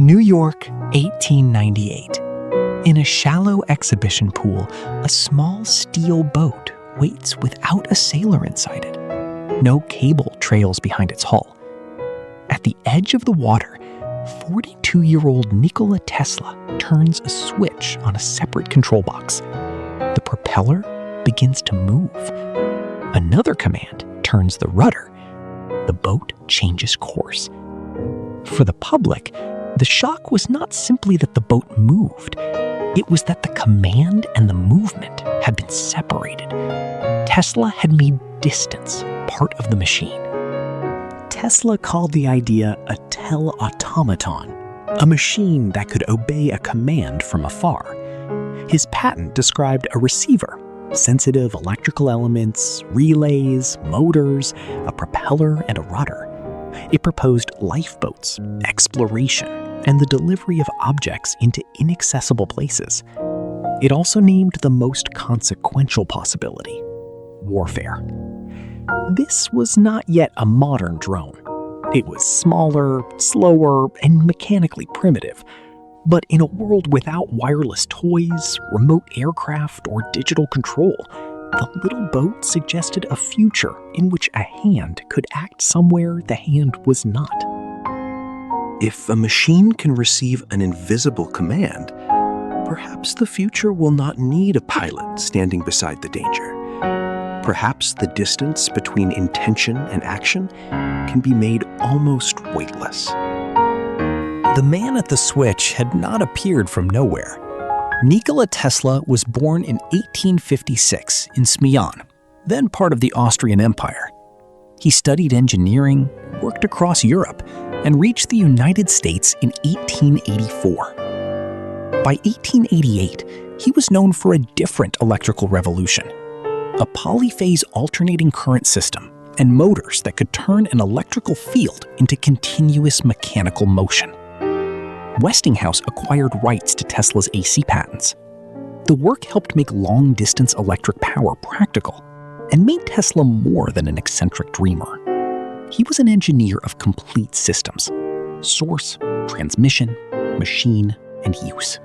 New York, 1898. In a shallow exhibition pool, a small steel boat waits without a sailor inside it. No cable trails behind its hull. At the edge of the water, 42-year-old Nikola Tesla turns a switch on a separate control box. The propeller begins to move. Another command turns the rudder. The boat changes course. For the public, the shock was not simply that the boat moved. It was that the command and the movement had been separated. Tesla had made distance part of the machine. Tesla called the idea a telautomaton, a machine that could obey a command from afar. His patent described a receiver, sensitive electrical elements, relays, motors, a propeller, and a rudder. It proposed lifeboats, exploration, and the delivery of objects into inaccessible places. It also named the most consequential possibility: warfare. This was not yet a modern drone. It was smaller, slower, and mechanically primitive. But in a world without wireless toys, remote aircraft, or digital control, the little boat suggested a future in which a hand could act somewhere the hand was not. If a machine can receive an invisible command, perhaps the future will not need a pilot standing beside the danger. Perhaps the distance between intention and action can be made almost weightless. The man at the switch had not appeared from nowhere. Nikola Tesla was born in 1856 in Smyon, then part of the Austrian Empire. He studied engineering, worked across Europe, and reached the United States in 1884. By 1888, he was known for a different electrical revolution: a polyphase alternating current system and motors that could turn an electrical field into continuous mechanical motion. Westinghouse acquired rights to Tesla's AC patents. The work helped make long-distance electric power practical and made Tesla more than an eccentric dreamer. He was an engineer of complete systems: source, transmission, machine, and use.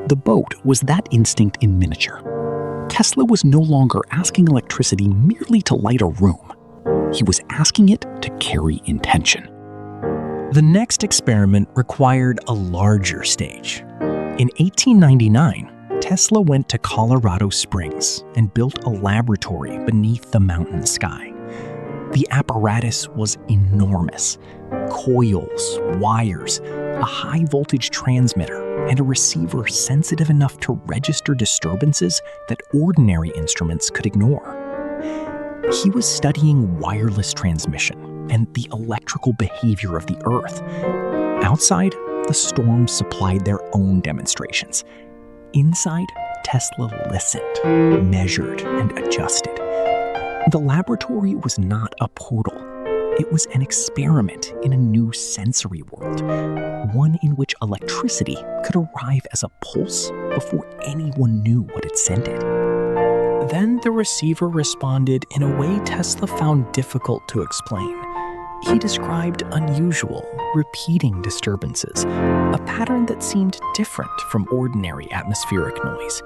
The boat was that instinct in miniature. Tesla was no longer asking electricity merely to light a room. He was asking it to carry intention. The next experiment required a larger stage. In 1899, Tesla went to Colorado Springs and built a laboratory beneath the mountain sky. The apparatus was enormous: coils, wires, a high-voltage transmitter, and a receiver sensitive enough to register disturbances that ordinary instruments could ignore. He was studying wireless transmission and the electrical behavior of the Earth. Outside, the storms supplied their own demonstrations. Inside, Tesla listened, measured, and adjusted. The laboratory was not a portal. It was an experiment in a new sensory world, one in which electricity could arrive as a pulse before anyone knew what it sent it. Then the receiver responded in a way Tesla found difficult to explain. He described unusual, repeating disturbances, a pattern that seemed different from ordinary atmospheric noise.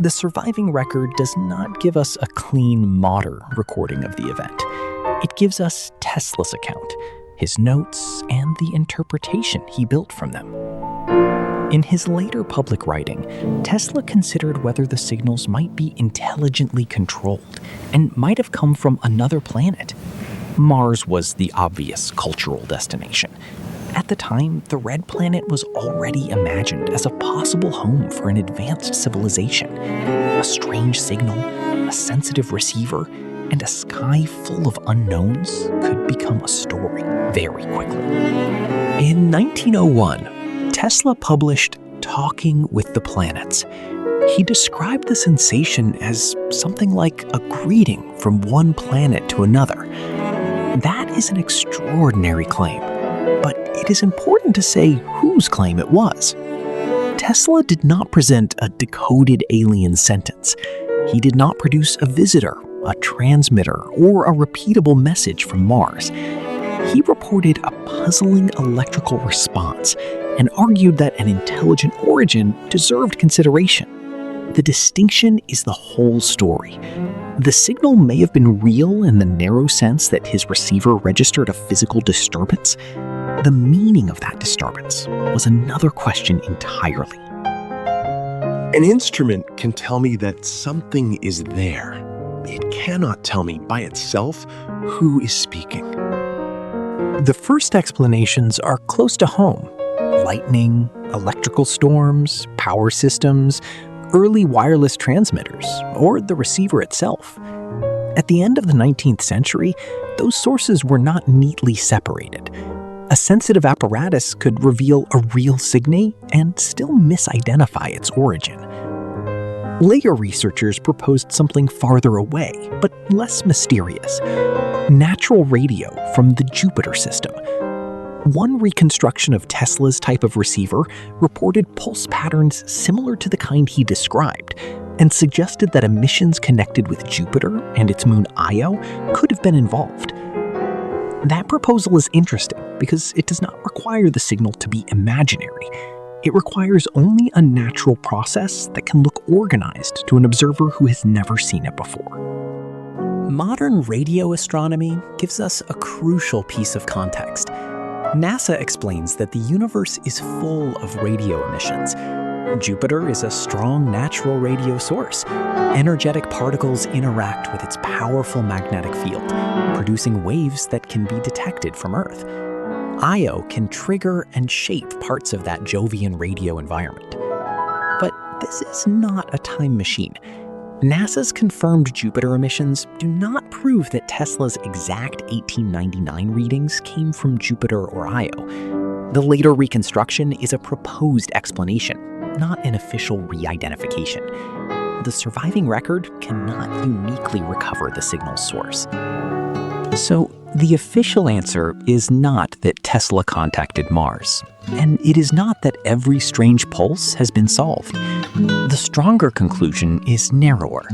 The surviving record does not give us a clean, modern recording of the event. It gives us Tesla's account, his notes, and the interpretation he built from them. In his later public writing, Tesla considered whether the signals might be intelligently controlled and might have come from another planet. Mars was the obvious cultural destination. At the time, the Red Planet was already imagined as a possible home for an advanced civilization. A strange signal, a sensitive receiver, and a sky full of unknowns could become a story very quickly. In 1901, Tesla published Talking with the Planets. He described the sensation as something like a greeting from one planet to another. That is an extraordinary claim, but it is important to say whose claim it was. Tesla did not present a decoded alien sentence. He did not produce a visitor, a transmitter, or a repeatable message from Mars. he reported a puzzling electrical response and argued that an intelligent origin deserved consideration. The distinction is the whole story. The signal may have been real in the narrow sense that his receiver registered a physical disturbance. The meaning of that disturbance was another question entirely. An instrument can tell me that something is there. It cannot tell me by itself who is speaking. The first explanations are close to home. Lightning, electrical storms, power systems, early wireless transmitters, or the receiver itself. At the end of the 19th century, those sources were not neatly separated. A sensitive apparatus could reveal a real signal and still misidentify its origin. Later researchers proposed something farther away, but less mysterious: natural radio from the Jupiter system. One reconstruction of Tesla's type of receiver reported pulse patterns similar to the kind he described, and suggested that emissions connected with Jupiter and its moon Io could have been involved. That proposal is interesting because it does not require the signal to be imaginary. It requires only a natural process that can look organized to an observer who has never seen it before. Modern radio astronomy gives us a crucial piece of context. NASA explains that the universe is full of radio emissions. Jupiter is a strong natural radio source. Energetic particles interact with its powerful magnetic field, producing waves that can be detected from Earth. Io can trigger and shape parts of that Jovian radio environment. But this is not a time machine. NASA's confirmed Jupiter emissions do not prove that Tesla's exact 1899 readings came from Jupiter or Io. The later reconstruction is a proposed explanation, not an official re-identification. The surviving record cannot uniquely recover the signal's source. So, the official answer is not that Tesla contacted Mars, and it is not that every strange pulse has been solved. The stronger conclusion is narrower.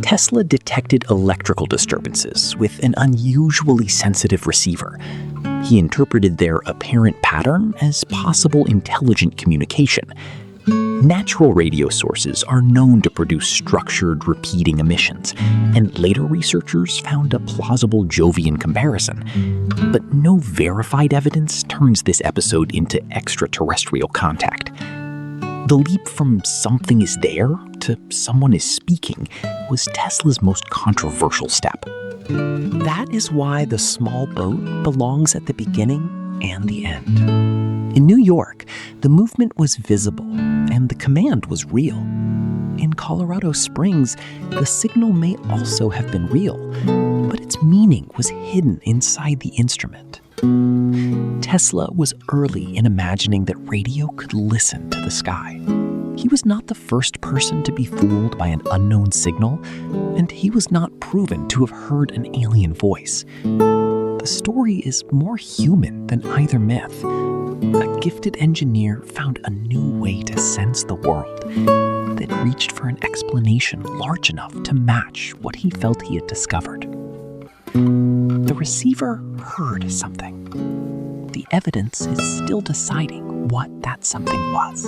Tesla detected electrical disturbances with an unusually sensitive receiver. He interpreted their apparent pattern as possible intelligent communication. Natural radio sources are known to produce structured, repeating emissions, and later researchers found a plausible Jovian comparison. But no verified evidence turns this episode into extraterrestrial contact. The leap from something is there to someone is speaking was Tesla's most controversial step. That is why the small boat belongs at the beginning and the end. In New York, the movement was visible and the command was real. In Colorado Springs, the signal may also have been real, but its meaning was hidden inside the instrument. Tesla was early in imagining that radio could listen to the sky. He was not the first person to be fooled by an unknown signal, and he was not proven to have heard an alien voice. The story is more human than either myth. A gifted engineer found a new way to sense the world that reached for an explanation large enough to match what he felt he had discovered. The receiver heard something. The evidence is still deciding what that something was.